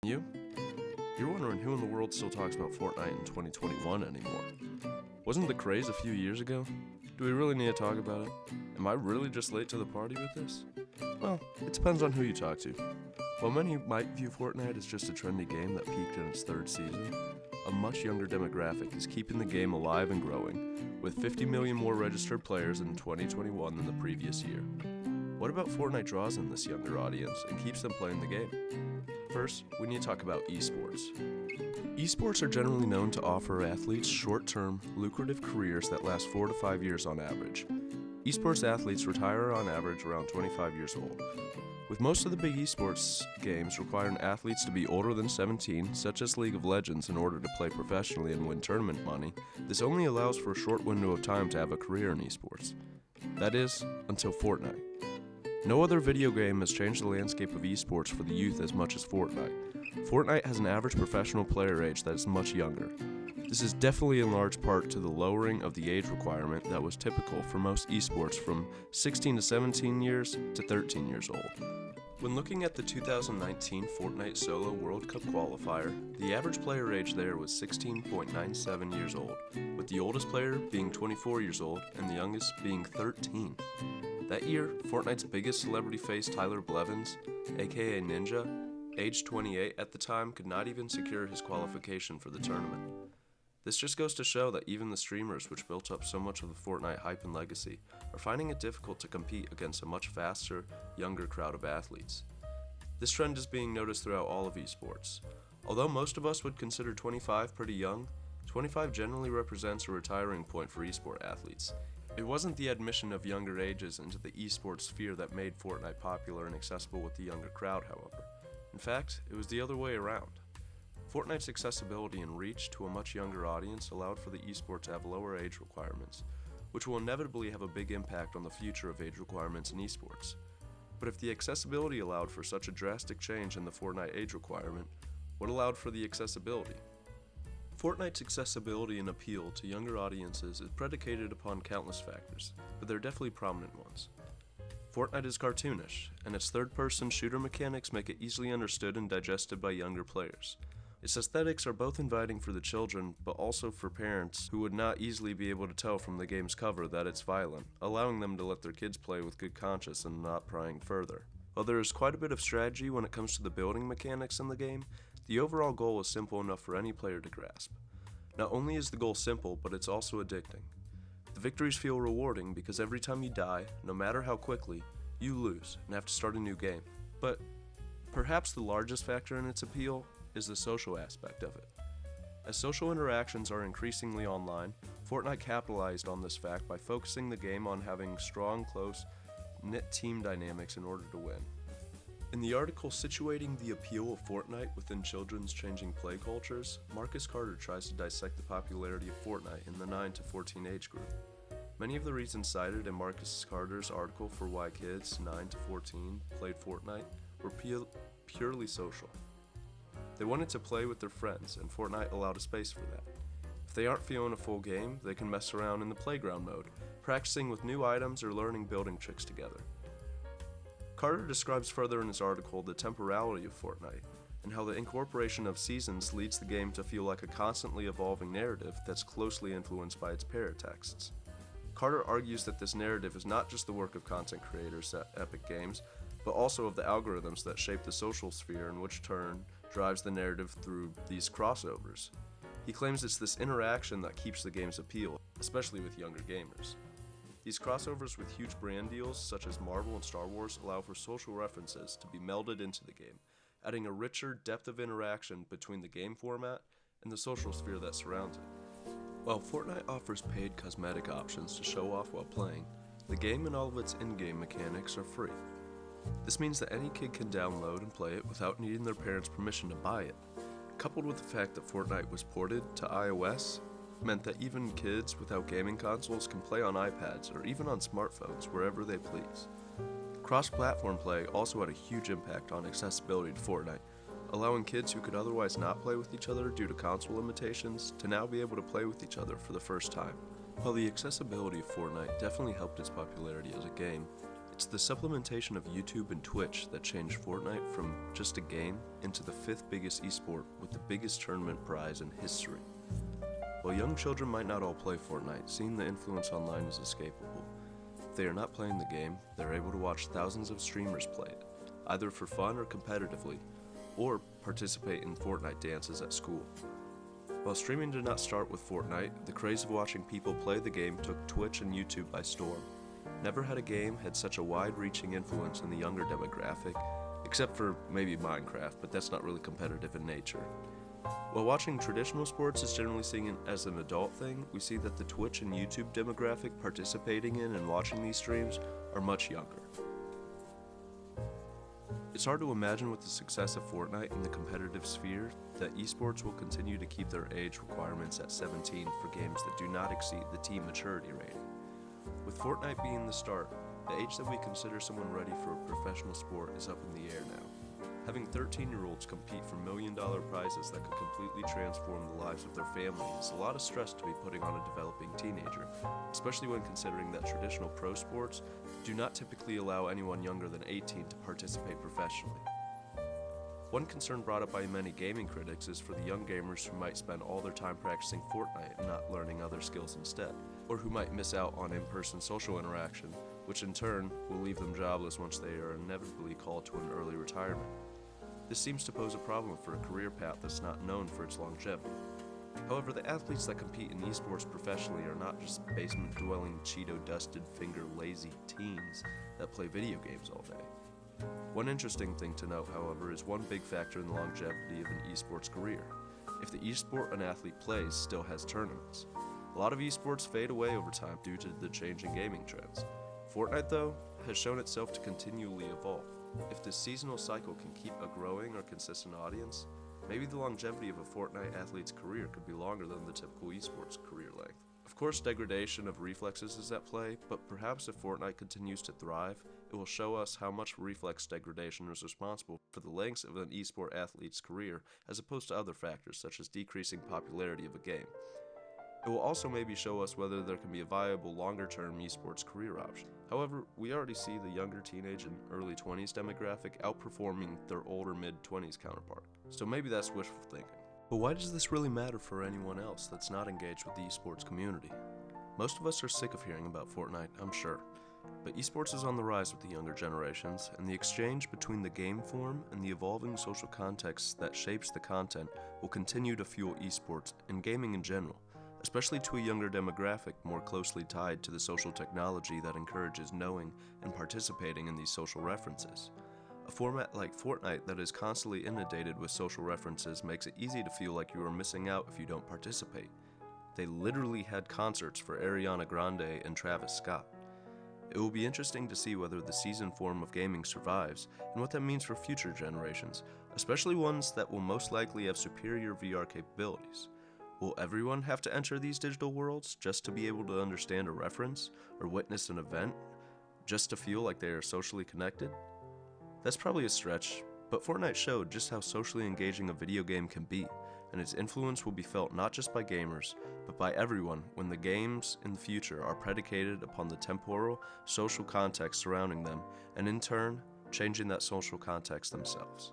You? You're wondering who in the world still talks about Fortnite in 2021 anymore. Wasn't the craze a few years ago? Do we really need to talk about it? Am I really just late to the party with this? Well, it depends on who you talk to. While many might view Fortnite as just a trendy game that peaked in its third season, a much younger demographic is keeping the game alive and growing, with 50 million more registered players in 2021 than the previous year. What about Fortnite draws in this younger audience and keeps them playing the game? First, we need to talk about esports. Esports are generally known to offer athletes short-term, lucrative careers that last 4 to 5 years on average. Esports athletes retire on average around 25 years old. With most of the big esports games requiring athletes to be older than 17, such as League of Legends, in order to play professionally and win tournament money, this only allows for a short window of time to have a career in esports. That is, until Fortnite. No other video game has changed the landscape of esports for the youth as much as Fortnite. Fortnite has an average professional player age that is much younger. This is definitely in large part to the lowering of the age requirement that was typical for most esports from 16 to 17 years to 13 years old. When looking at the 2019 Fortnite Solo World Cup qualifier, the average player age there was 16.97 years old, with the oldest player being 24 years old and the youngest being 13. That year, Fortnite's biggest celebrity face, Tyler Blevins, aka Ninja, aged 28 at the time, could not even secure his qualification for the tournament. This just goes to show that even the streamers, which built up so much of the Fortnite hype and legacy, are finding it difficult to compete against a much faster, younger crowd of athletes. This trend is being noticed throughout all of esports. Although most of us would consider 25 pretty young, 25 generally represents a retiring point for esport athletes. It wasn't the admission of younger ages into the esports sphere that made Fortnite popular and accessible with the younger crowd, however. In fact, it was the other way around. Fortnite's accessibility and reach to a much younger audience allowed for the esport to have lower age requirements, which will inevitably have a big impact on the future of age requirements in esports. But if the accessibility allowed for such a drastic change in the Fortnite age requirement, what allowed for the accessibility? Fortnite's accessibility and appeal to younger audiences is predicated upon countless factors, but there are definitely prominent ones. Fortnite is cartoonish, and its third-person shooter mechanics make it easily understood and digested by younger players. Its aesthetics are both inviting for the children, but also for parents who would not easily be able to tell from the game's cover that it's violent, allowing them to let their kids play with good conscience and not prying further. While there is quite a bit of strategy when it comes to the building mechanics in the game, the overall goal is simple enough for any player to grasp. Not only is the goal simple, but it's also addicting. The victories feel rewarding because every time you die, no matter how quickly, you lose and have to start a new game. But perhaps the largest factor in its appeal is the social aspect of it. As social interactions are increasingly online, Fortnite capitalized on this fact by focusing the game on having strong, close-knit team dynamics in order to win. In the article Situating the Appeal of Fortnite Within Children's Changing Play Cultures, Marcus Carter tries to dissect the popularity of Fortnite in the 9 to 14 age group. Many of the reasons cited in Marcus Carter's article for why kids 9 to 14 played Fortnite were purely social. They wanted to play with their friends, and Fortnite allowed a space for that. If they aren't feeling a full game, they can mess around in the playground mode, practicing with new items or learning building tricks together. Carter describes further in his article the temporality of Fortnite, and how the incorporation of seasons leads the game to feel like a constantly evolving narrative that's closely influenced by its paratexts. Carter argues that this narrative is not just the work of content creators at Epic Games, but also of the algorithms that shape the social sphere, and which turn drives the narrative through these crossovers. He claims it's this interaction that keeps the game's appeal, especially with younger gamers. These crossovers with huge brand deals such as Marvel and Star Wars allow for social references to be melded into the game, adding a richer depth of interaction between the game format and the social sphere that surrounds it. While Fortnite offers paid cosmetic options to show off while playing, the game and all of its in-game mechanics are free. This means that any kid can download and play it without needing their parents' permission to buy it. Coupled with the fact that Fortnite was ported to iOS, meant that even kids without gaming consoles can play on iPads or even on smartphones wherever they please. Cross-platform play also had a huge impact on accessibility to Fortnite, allowing kids who could otherwise not play with each other due to console limitations to now be able to play with each other for the first time. While the accessibility of Fortnite definitely helped its popularity as a game, it It's the supplementation of YouTube and Twitch that changed Fortnite from just a game into the 5th biggest esport with the biggest tournament prize in history. While young children might not all play Fortnite, seeing the influence online is escapable. If they are not playing the game, they're able to watch thousands of streamers play it, either for fun or competitively, or participate in Fortnite dances at school. While streaming did not start with Fortnite, the craze of watching people play the game took Twitch and YouTube by storm. Never had a game had such a wide-reaching influence in the younger demographic, except for maybe Minecraft, but that's not really competitive in nature. While watching traditional sports is generally seen as an adult thing, we see that the Twitch and YouTube demographic participating in and watching these streams are much younger. It's hard to imagine with the success of Fortnite in the competitive sphere that esports will continue to keep their age requirements at 17 for games that do not exceed the teen maturity rating. With Fortnite being the start, the age that we consider someone ready for a professional sport is up in the air now. Having 13-year-olds compete for million-dollar prizes that could completely transform the lives of their family is a lot of stress to be putting on a developing teenager, especially when considering that traditional pro sports do not typically allow anyone younger than 18 to participate professionally. One concern brought up by many gaming critics is for the young gamers who might spend all their time practicing Fortnite and not learning other skills instead, or who might miss out on in-person social interaction, which in turn will leave them jobless once they are inevitably called to an early retirement. This seems to pose a problem for a career path that's not known for its longevity. However, the athletes that compete in esports professionally are not just basement-dwelling, Cheeto-dusted, finger-lazy teens that play video games all day. One interesting thing to note, however, is one big factor in the longevity of an esports career. If the esport an athlete plays still has tournaments. A lot of esports fade away over time due to the changing gaming trends. Fortnite, though, has shown itself to continually evolve. If this seasonal cycle can keep a growing or consistent audience, maybe the longevity of a Fortnite athlete's career could be longer than the typical esports career length. Of course, degradation of reflexes is at play, but perhaps if Fortnite continues to thrive, it will show us how much reflex degradation is responsible for the length of an esport athlete's career as opposed to other factors such as decreasing popularity of a game. It will also maybe show us whether there can be a viable longer-term esports career option. However, we already see the younger teenage and early 20s demographic outperforming their older mid-20s counterpart, so maybe that's wishful thinking. But why does this really matter for anyone else that's not engaged with the esports community? Most of us are sick of hearing about Fortnite, I'm sure. But esports is on the rise with the younger generations, and the exchange between the game form and the evolving social context that shapes the content will continue to fuel esports and gaming in general, especially to a younger demographic more closely tied to the social technology that encourages knowing and participating in these social references. A format like Fortnite that is constantly inundated with social references makes it easy to feel like you are missing out if you don't participate. They literally had concerts for Ariana Grande and Travis Scott. It will be interesting to see whether the season form of gaming survives and what that means for future generations, especially ones that will most likely have superior VR capabilities. Will everyone have to enter these digital worlds just to be able to understand a reference or witness an event, just to feel like they are socially connected? That's probably a stretch, but Fortnite showed just how socially engaging a video game can be, and its influence will be felt not just by gamers, but by everyone when the games in the future are predicated upon the temporal, social context surrounding them, and in turn, changing that social context themselves.